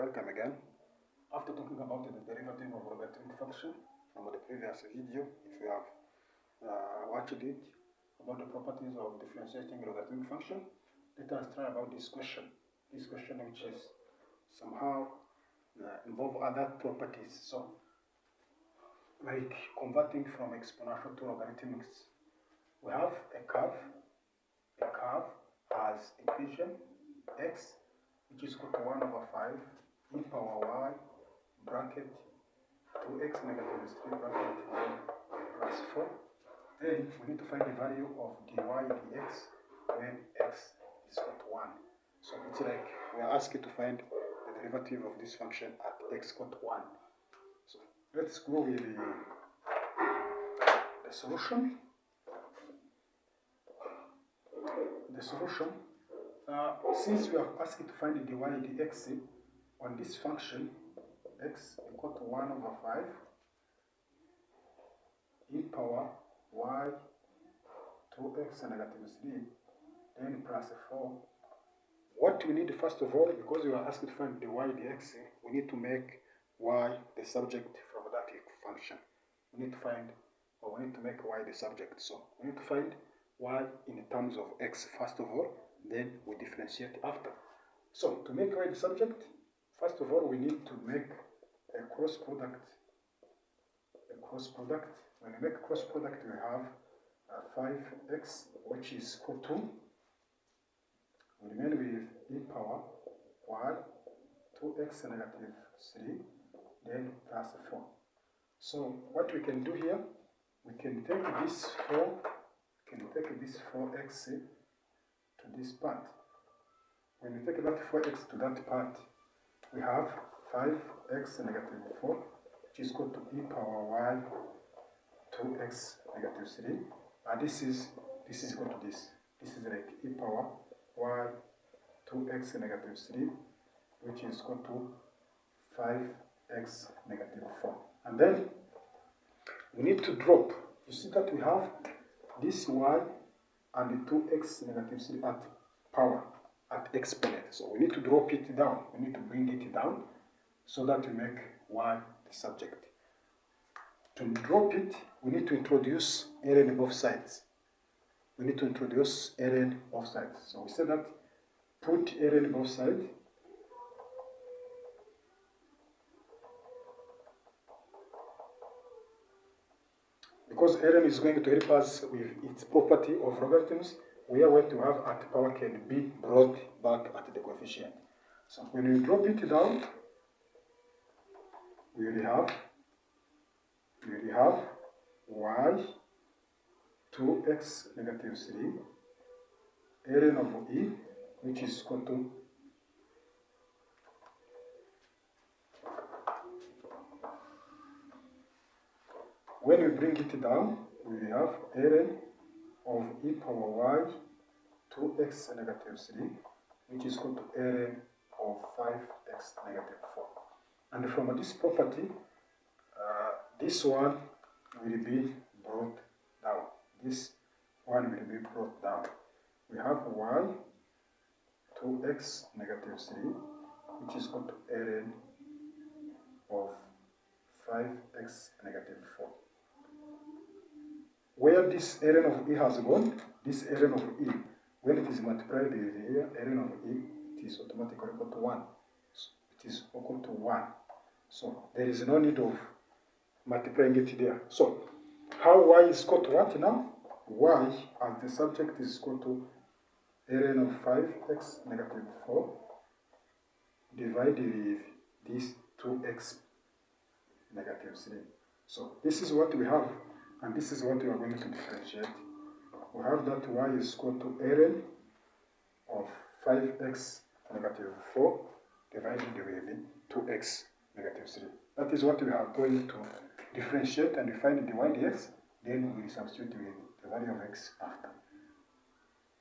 welcome again. After talking about the derivative of logarithmic function from the previous video, if you have watched it, about the properties of differentiating logarithmic function, let us try about this question. This question which is somehow involve other properties. So, like converting from exponential to logarithmics, we have a curve. A curve has equation x, which is equal to 1 over 5 e power y bracket 2x negative 3 bracket 1 plus 4. Then we need to find the value of dy dx when x is equal to 1. So it's like we are asked to find the derivative of this function at x equal to 1. So let's go with the solution. The solution, since we are asked to find the dy dx on this function x equal to 1 over 5 e power y 2x negative 3 then plus 4. What we need first of all, because we are asked to find the y dx, we need to make y the subject from that function. We need to find, or we need to make y the subject. So we need to find y in terms of x first of all, then we differentiate after. So to make y the subject, first of all we need to make a cross product. When we make cross product, we have 5x, which is equal to, we remain with e power y 2x negative 3 then plus 4. So what we can do here, we can take this 4x to this part. When we take that 4x to that part, we have 5x negative 4, which is equal to e power y 2x negative 3. And this is equal to this. This is like e power y 2x negative 3, which is equal to 5x negative 4. And then we need to drop. You see that we have this y and the 2x negative 3 at power, at exponent. So we need to drop it down. We need to bring it down so that we make y the subject. To drop it, we need to introduce ln both sides. We need to introduce ln both sides. So we say that put ln both sides. Because ln is going to help us with its property of logarithms, we are going to have at power can be brought back at the coefficient. So when we drop it down, we will have y 2x negative 3 ln of e, which is equal to when we bring it down, we will have ln of e power y 2x negative 3, which is equal to ln of 5x negative 4. And from this property, this one will be brought down. This one will be brought down. We have y 2x negative 3, which is equal to ln of 5x negative 4. Where this ln of e has gone, this ln of e, when it is multiplied with here, ln of e, it is automatically equal to 1. So it is equal to 1. So there is no need of multiplying it there. So how y is equal to what now? Y as the subject is equal to ln of 5x negative 4 divided with this 2x negative 3. So this is what we have, and this is what we are going to differentiate. We have that y is equal to ln of 5x negative 4 divided with 2x negative 3. That is what we are going to differentiate and we find the y dx. Then we substitute with the value of x after.